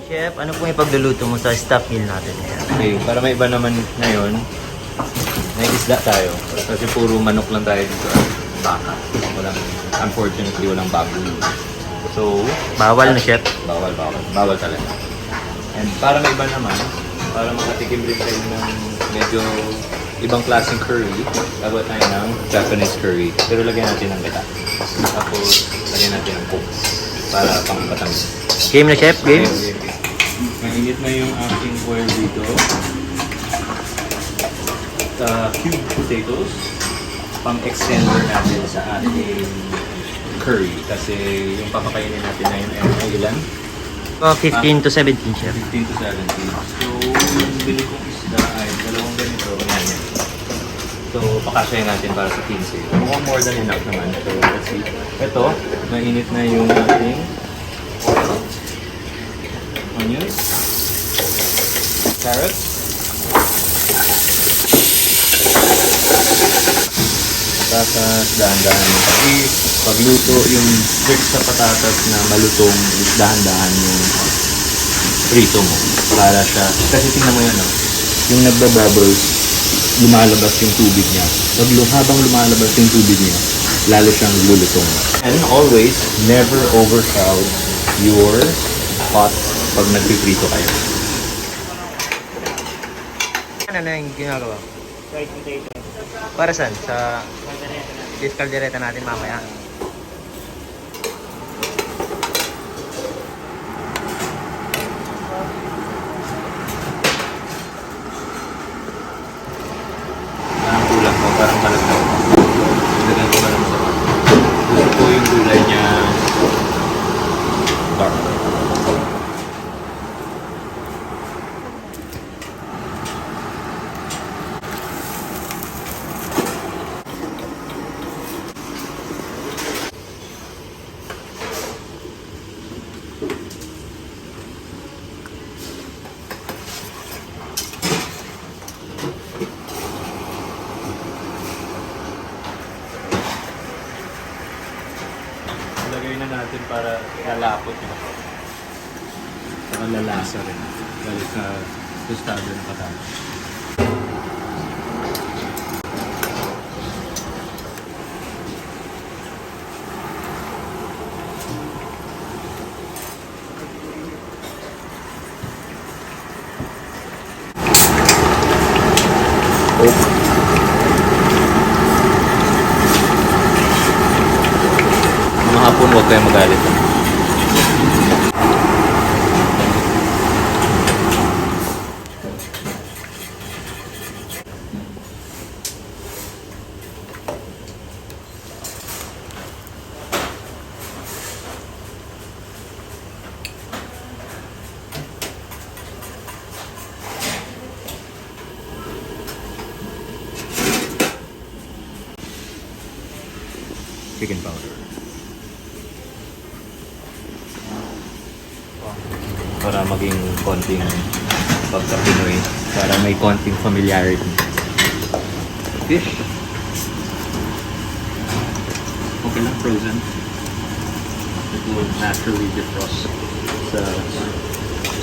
Chef, ano pong ipagluluto mo sa stuffed meal natin ngayon? Okay, para may iba naman ngayon, may isda tayo. Kasi puro manok lang tayo dito at baka. Unfortunately, walang baboy. So, Bawal na, chef. Bawal talaga. And para may iba naman, para makatikim rin tayo ng medyo ibang klaseng curry, gagawa tayo ng Japanese curry. Pero lagyan natin ng gata. Tapos, lagyan natin ng coke para pang patamis. Game na, chef? Game? Okay. Mainit na yung aking oil dito. Cubed potatoes, pang-extender natin sa ating curry. Kasi yung papakainin natin ngayon ay ilan? 15 to 17, chef. 15 to 17. So, yung bili kong isda ay dalawang ganito. Ganyan. So, pakasya natin para sa 15. Mukhang more than enough naman. So, let's see. Ito, mainit na yung ating onions, carrots, patatas, dahan-dahan. Kasi pagluto yung trick sa patatas na malutong, dahan-dahan yung prito mo. Para siya, kasi tingnan mo yan, yung nagbabubbles, lumalabas yung tubig niya. Habang lumalabas yung tubig niya, lalo siyang lulutong. And always, never overcrowd your pot pag nagpiprito kayo. Ano na yung ginagawa? Fried potato. Para saan? Sa diskaldereta natin mamaya. Parang kulang ko, parang malagnaw ko. Lagyan ko parang sa gusto ko yung gulay niya dark. Lagay na natin para lalapot yung saka lalasa rin dahil sa tostado ng patatas. Mga hapon, huwag kayong magalit. Chicken powder. Para maging konting pagka-Pinoy. Para may konting familiarity. Fish. Okay lang, frozen. It will naturally defrost sa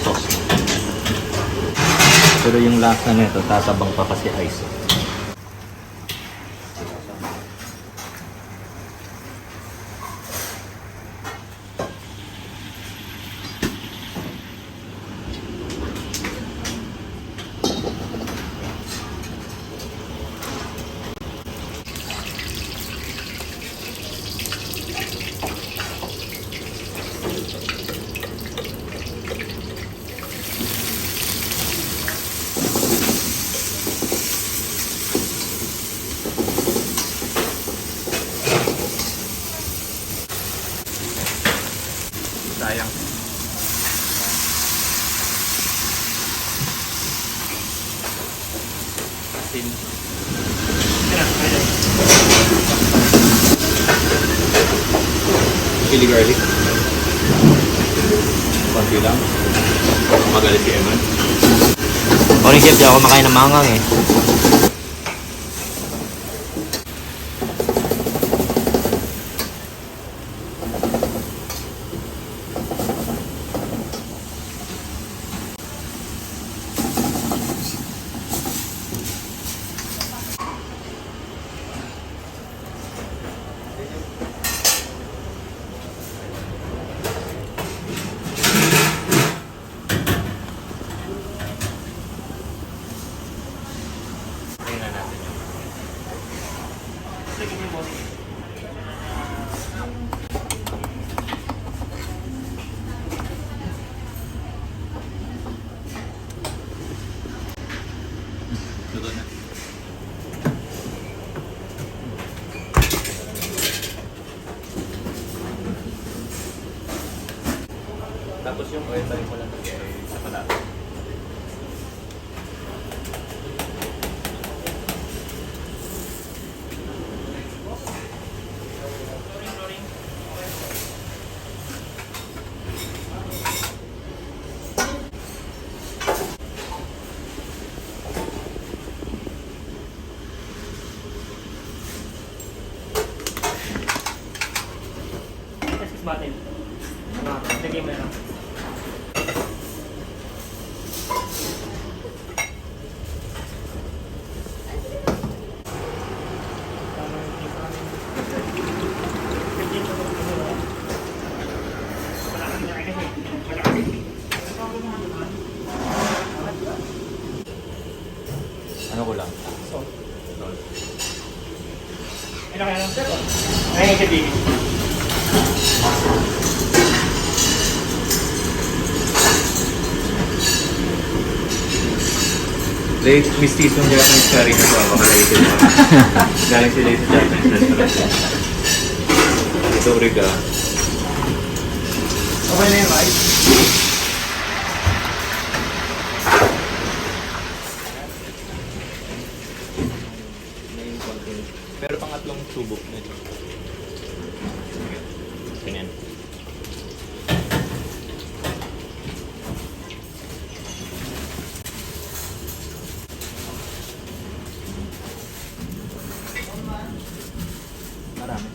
sauce mo. Pero yung lasa nito, tatabang pa kasi ice. Sayang. Asin. Chili garlic. Konti lang. Magalit si Eman. Morning, chef. Di ako makain ng mangang eh. yung oil pa rin ko lang sa palata. Batin. Lagay mo na lang. Ano ko lang? Salt. Salt. Ano kaya lang? Ay, katigin. Late mistizong Japanese curry na ito. Baka-related mo. Galing sila sa Japanese restaurant. Ito, Riga. Okay na yung rice. Pero pangatlong subok na ito. Ganyan. Marami.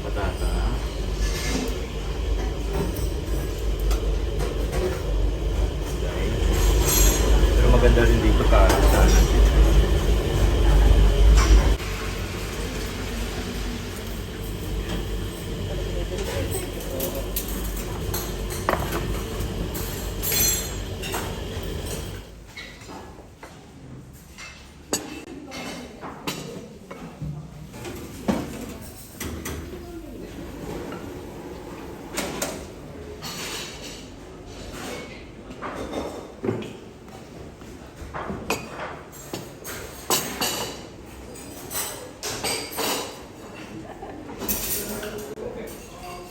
Patata. Pero maganda rin dito karat sana.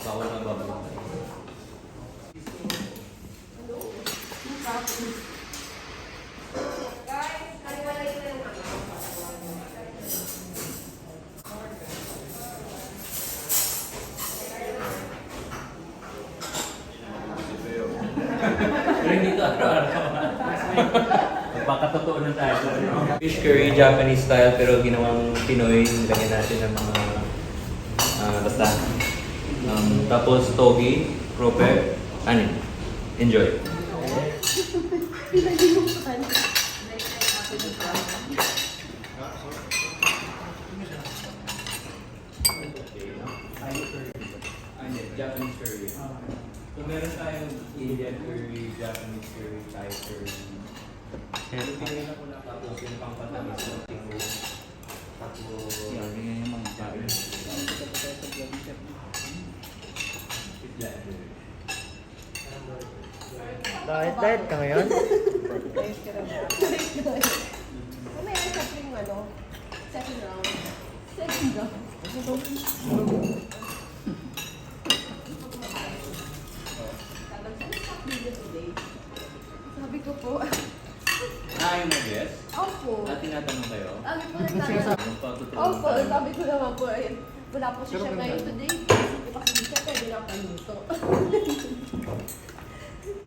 Bawal na babalik. Pero hindi ito araw-araw. Magpakatotoo na tayo. Fish curry, Japanese style, pero ginawang Pinoy. Lagyan natin ng mga basta. Tapos taugi, proper, anin. Enjoy. Japanese curry. So meron tayong Indian curry, Japanese curry, Thai curry. Pero pinili ko na tapos yung pangpatamis ng tingo. Tapos yan yung mga kain. Diet ka ngayon? Mamaya sa spring second round. Second round. Sabi ko po. Yung mag-guess? Opo. At tinatanong kayo? Sabi po nagtatanong. Opo, sabi ko naman po, wala po siya ngayon today. Kasi hindi siya pwede lang paluto.